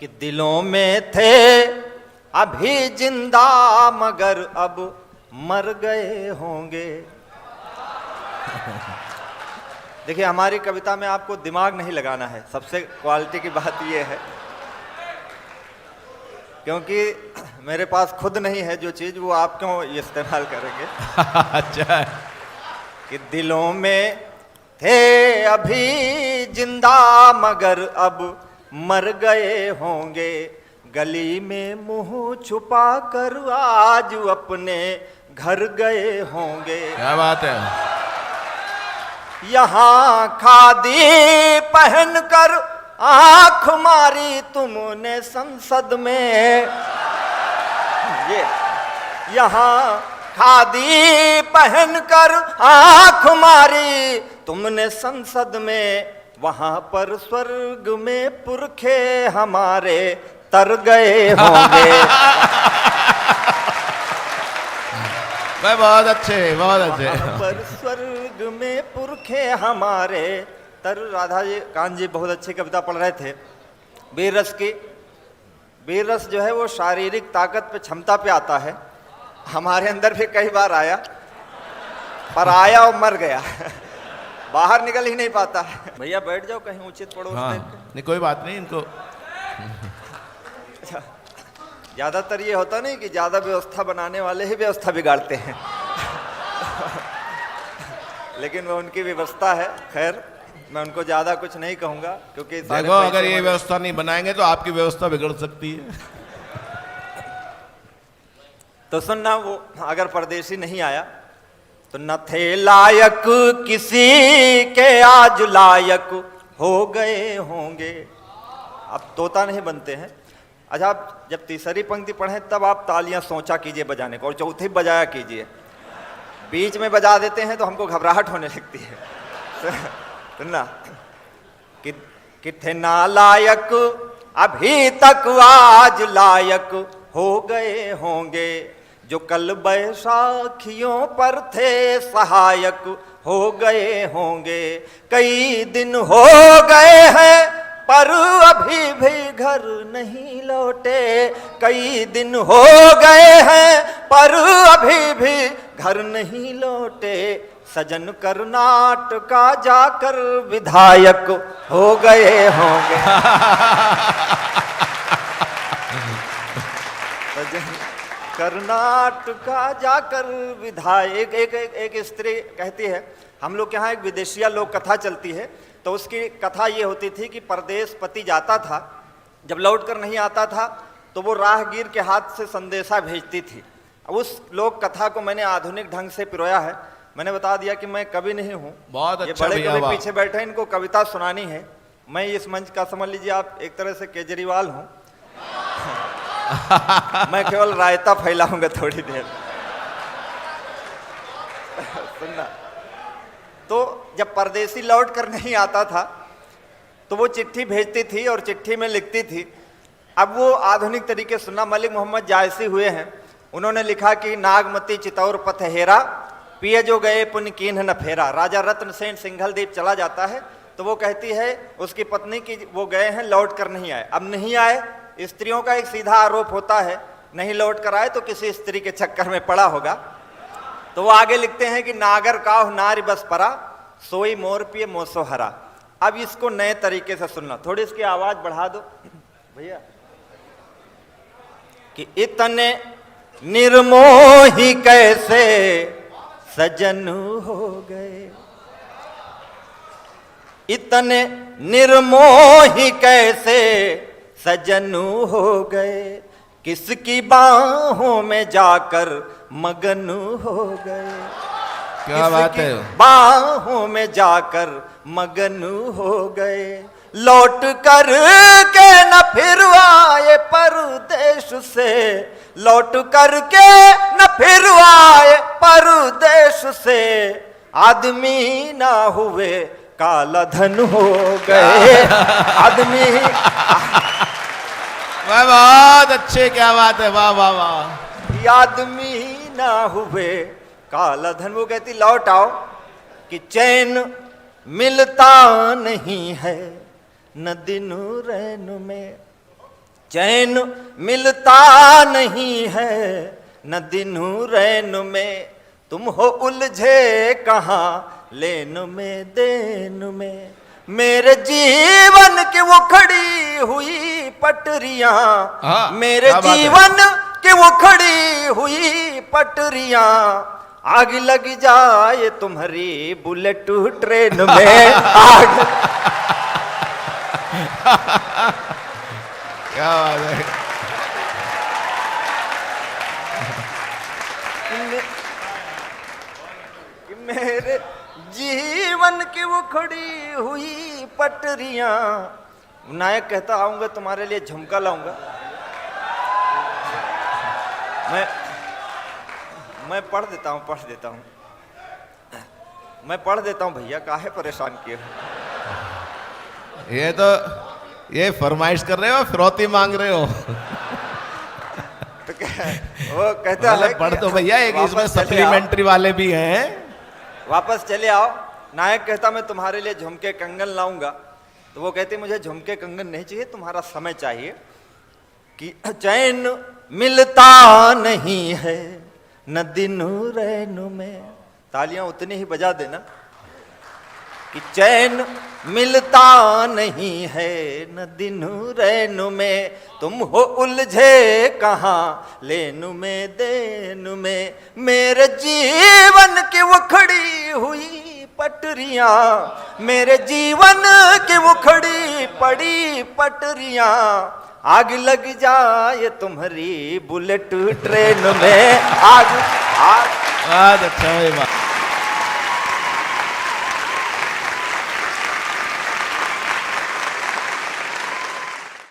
कि दिलों में थे अभी जिंदा मगर अब मर गए होंगे। देखिए, हमारी कविता में आपको दिमाग नहीं लगाना है, सबसे क्वालिटी की बात यह है, क्योंकि मेरे पास खुद नहीं है जो चीज, वो आप क्यों इस्तेमाल करेंगे। अच्छा। कि दिलों में थे अभी जिंदा मगर अब मर गए होंगे, गली में मुंह छुपा कर आज अपने घर गए होंगे। क्या बात है। यहाँ खादी पहनकर आंख मारी तुमने संसद में, ये यहाँ खादी पहनकर आंख मारी तुमने संसद में, वहां पर स्वर्ग में पुरखे हमारे तर गए होंगे। बहुत अच्छे, बहुत अच्छे। वहां पर स्वर्ग में पुरखे हमारे तर। राधा जी, कांत जी बहुत अच्छी कविता पढ़ रहे थे वीर रस की। वीर रस जो है वो शारीरिक ताकत पे, क्षमता पे आता है। हमारे अंदर भी कई बार आया, पर आया और मर गया, बाहर निकल ही नहीं पाता। भैया बैठ जाओ कहीं उचित पड़ोस में। नहीं कोई बात नहीं, इनको अच्छा, ज्यादातर ये होता नहीं कि ज्यादा व्यवस्था बनाने वाले ही व्यवस्था बिगाड़ते हैं। लेकिन वो उनकी व्यवस्था है। खैर, मैं उनको ज्यादा कुछ नहीं कहूंगा, क्योंकि देखो अगर ये व्यवस्था नहीं बनाएंगे तो आपकी व्यवस्था बिगड़ सकती है। तो सुनना, वो अगर परदेसी नहीं आया तो न थे लायक किसी के आज लायक हो गए होंगे। अब तोता नहीं बनते हैं। अच्छा, आप जब तीसरी पंक्ति पढ़ें तब आप तालियां सोचा कीजिए बजाने को, और चौथी बजाया कीजिए। बीच में बजा देते हैं तो हमको घबराहट होने लगती है। सुनना, कि थे नालायक अभी तक आज लायक हो गए होंगे, जो कल बैसाखियों पर थे सहायक हो गए होंगे। कई दिन हो गए हैं पर अभी भी घर नहीं लौटे, कई दिन हो गए हैं पर अभी भी घर नहीं लौटे। सजन कर्नाटका जाकर विधायक हो गए होंगे। सजन कर्नाटका जाकर विधायक। एक स्त्री कहती है, हम लोग के यहाँ एक विदेशिया लोक कथा चलती है, तो उसकी कथा ये होती थी कि परदेश पति जाता था, जब लौट कर नहीं आता था तो वो राहगीर के हाथ से संदेशा भेजती थी। अब उस लोक कथा को मैंने आधुनिक ढंग से पिरोया है। मैंने बता दिया कि मैं कवि नहीं हूँ, बहुत ये अच्छा बड़े भैया, कवि पीछे बैठे हैं, इनको कविता सुनानी है। मैं इस मंच का, समझ लीजिए आप एक तरह से केजरीवाल हूँ। मैं केवल रायता फैलाऊंगा थोड़ी देर। सुनना, तो जब परदेसी लौट कर नहीं आता था तो वो चिट्ठी भेजती थी और चिट्ठी में लिखती थी। अब वो आधुनिक तरीके सुनना, मलिक मोहम्मद जायसी हुए हैं, उन्होंने लिखा कि नागमती चितौर पथ हेरा, पिए जो गए पुन कीन्ह न फेरा। राजा रत्न सेन सिंघलदीप चला जाता है तो वो कहती है उसकी पत्नी की, वो गए हैं लौट कर नहीं आए। अब नहीं आए, स्त्रियों का एक सीधा आरोप होता है, नहीं लौट कर आए तो किसी स्त्री के चक्कर में पड़ा होगा। तो वो आगे लिखते हैं कि नागर काह नारी बस परा, सोई मोर पिए मोसो हरा। अब इसको नए तरीके से सुनना, थोड़ी इसकी आवाज बढ़ा दो भैया। कि इतने निर्मोही कैसे सजन हो गए, इतने निर्मोही कैसे सजन हो गए, किसकी बाहों में जाकर मगन हो गए। क्या बात है। बाहों में जाकर मगन हो गए, लौट कर के न फिर आए परदेश से, लौट कर के न फिर आए परदेश से, आदमी ना हुए काला धन हो गए। आदमी वाह, बहुत अच्छे, क्या बात है, वाह वाह वाह। आदमी ना हुए काला धन। वो कहती लौट आओ कि चैन मिलता नहीं है न दिन रैन में, चैन मिलता नहीं है न दिन रैन में, तुम हो उलझे कहाँ लेन में देन में। मेरे जीवन की वो खड़ी हुई पटरियां, हाँ, मेरे क्या बात है। जीवन की वो खड़ी हुई पटरियां, आग लग जाए तुम्हारी बुलेट ट्रेन में। आग क्या बात है। कि मेरे जीवन की वो खड़ी हुई पटरियां। नायक कहता आऊंगा तुम्हारे लिए झुमका लाऊंगा। मैं पढ़ देता हूं मैं पढ़ देता हूं भैया, काहे परेशान किए हो। ये फरमाइश कर रहे हो, फिरौती मांग रहे हो। तो वो कहता है मतलब पढ़ तो भैया, एक इसमें वापस चले आओ। सप्लीमेंट्री वाले भी हैं। वापस चले आओ। नायक कहता मैं तुम्हारे लिए झुमके कंगन लाऊंगा, तो वो कहती मुझे झुमके कंगन नहीं चाहिए, तुम्हारा समय चाहिए। कि चैन मिलता नहीं है न दिन रैन में। तालियां उतनी ही बजा देना। कि चैन मिलता नहीं है न दिन रैन में, तुम हो उलझे कहाँ लेन में देन में। मेरे जीवन की वो खड़ी हुई पटरियां, मेरे जीवन की वो खड़ी पड़ी पटरियां, आग लग जाए तुम्हारी बुलेट ट्रेन में। आग आग बहुत अच्छा है।